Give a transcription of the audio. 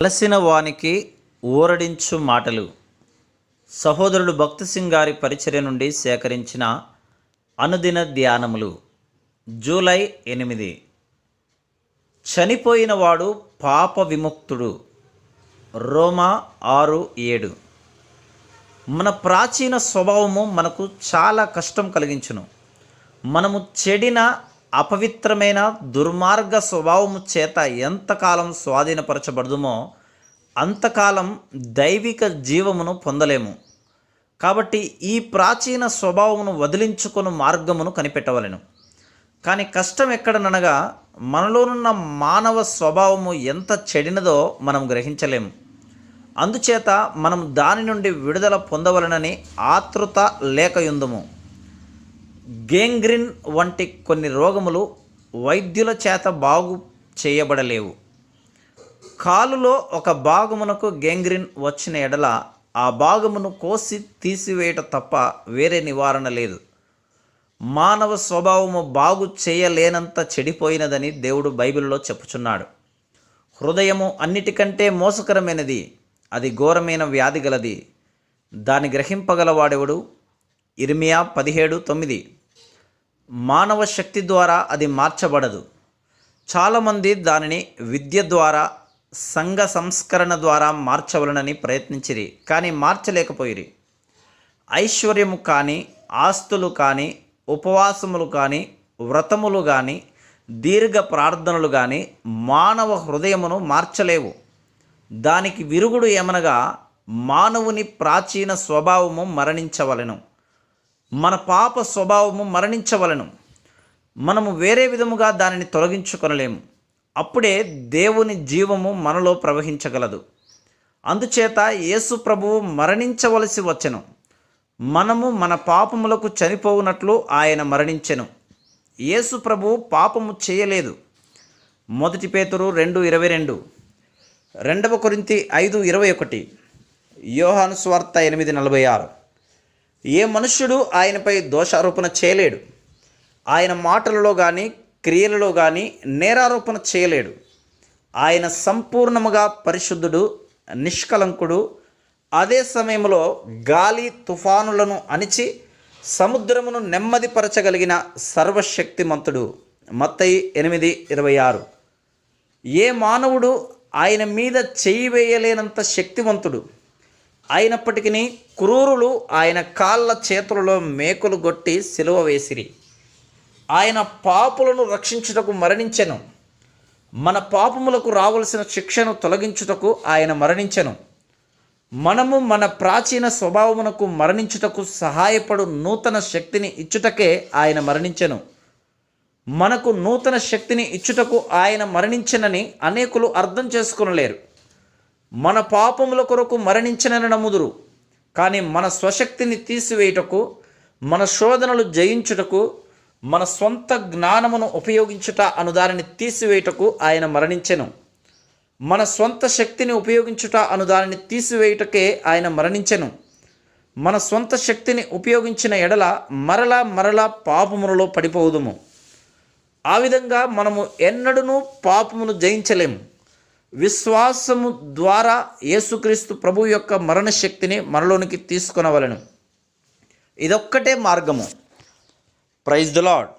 అలసిన వానికి ఊరడించు మాటలు. సహోదరుడు భక్తి సింగ్ గారి పరిచర్య నుండి సేకరించిన అనుదిన ధ్యానములు. జూలై 8. చనిపోయిన వాడు పాప విముక్తుడు. రోమా 6:7. మన ప్రాచీన స్వభావము మనకు చాలా కష్టం కలిగించును. మనము చెడిన అపవిత్రమైన దుర్మార్గ స్వభావము చేత ఎంతకాలం స్వాధీనపరచబడదుమో అంతకాలం దైవిక జీవమును పొందలేము. కాబట్టి ఈ ప్రాచీన స్వభావమును వదిలించుకొని మార్గమును కనిపెట్టవలెను. కానీ కష్టం ఎక్కడనగా మనలోనున్న మానవ స్వభావము ఎంత చెడినదో మనం గ్రహించలేము. అందుచేత మనం దాని నుండి విడుదల పొందవలనని ఆతృత లేకయుందుము. గేంగ్రీన్ వంటి కొన్ని రోగములు వైద్యుల చేత బాగు చేయబడలేవు. కాలులో ఒక భాగమునకు గేంగ్రీన్ వచ్చిన ఎడల ఆ భాగమును కోసి తీసివేయట తప్ప వేరే నివారణ లేదు. మానవ స్వభావము బాగు చేయలేనంత చెడిపోయినదని దేవుడు బైబిల్లో చెప్పుచున్నాడు. హృదయము అన్నిటికంటే మోసకరమైనది, అది ఘోరమైన వ్యాధి గలది, దాన్ని గ్రహింపగలవాడెవడు? ఇర్మియా 17:9. మానవ శక్తి ద్వారా అది మార్చబడదు. చాలామంది దానిని విద్య ద్వారా, సంఘ సంస్కరణ ద్వారా మార్చవలనని ప్రయత్నించిరి, కానీ మార్చలేకపోయిరి. ఐశ్వర్యము కానీ, ఆస్తులు కానీ, ఉపవాసములు కానీ, వ్రతములు కానీ, దీర్ఘ ప్రార్థనలు కానీ మానవ హృదయమును మార్చలేవు. దానికి విరుగుడు ఏమనగా మానవుని ప్రాచీన స్వభావము మరణించవలెను. మన పాప స్వభావము మరణించవలెను. మనము వేరే విధముగా దానిని తొలగించుకొనలేము. అప్పుడే దేవుని జీవము మనలో ప్రవహించగలదు. అందుచేత యేసు ప్రభువు మరణించవలసి వచ్చెను. మనము మన పాపములకు చనిపోవునట్లు ఆయన మరణించెను. యేసు ప్రభువు పాపము చేయలేదు. 1 పేతురు 2:22, 2 కొరింథీ 5:21, యోహాను సువార్త 8:46. ఏ మనుష్యుడు ఆయనపై దోషారోపణ చేయలేడు. ఆయన మాటలలో కానీ క్రియలలో కానీ నేరారోపణ చేయలేడు. ఆయన సంపూర్ణముగా పరిశుద్ధుడు, నిష్కలంకుడు. అదే సమయంలో గాలి తుఫానులను అణిచి సముద్రమును నెమ్మదిపరచగలిగిన సర్వశక్తిమంతుడు. మత్తయి 8:26. ఏ మానవుడు ఆయన మీద చేయి వేయలేనంత శక్తివంతుడు. అయినప్పటికీ క్రూరులు ఆయన కాళ్ళ చేతులలో మేకులు గొట్టి సిలువ వేసిరి. ఆయన పాపులను రక్షించుటకు మరణించెను. మన పాపములకు రావలసిన శిక్షను తొలగించుటకు ఆయన మరణించెను. మనము మన ప్రాచీన స్వభావమునకు మరణించుటకు సహాయపడు నూతన శక్తిని ఇచ్చుటకే ఆయన మరణించెను. మనకు నూతన శక్తిని ఇచ్చుటకు ఆయన మరణించెనని అనేకులు అర్థం చేసుకొనలేరు. మన పాపముల కొరకు మరణించినని నమ్ముదురు, కానీ మన స్వశక్తిని తీసివేయుటకు, మన శోధనలు జయించుటకు, మన సొంత జ్ఞానమును ఉపయోగించుట అను దానిని తీసివేయుటకు ఆయన మరణించెను. మన సొంత శక్తిని ఉపయోగించుట అను దానిని తీసివేయుటకే ఆయన మరణించెను. మన సొంత శక్తిని ఉపయోగించిన ఎడల మరలా పాపములలో పడిపోవుదుము. ఆ విధంగా మనము ఎన్నడూనూ పాపమును జయించలేము. విశ్వాసము ద్వారా యేసుక్రీస్తు ప్రభు యొక్క మరణశక్తిని మనలోనికి తీసుకొనవలెను. ఇదొక్కటే మార్గము. Praise the lord.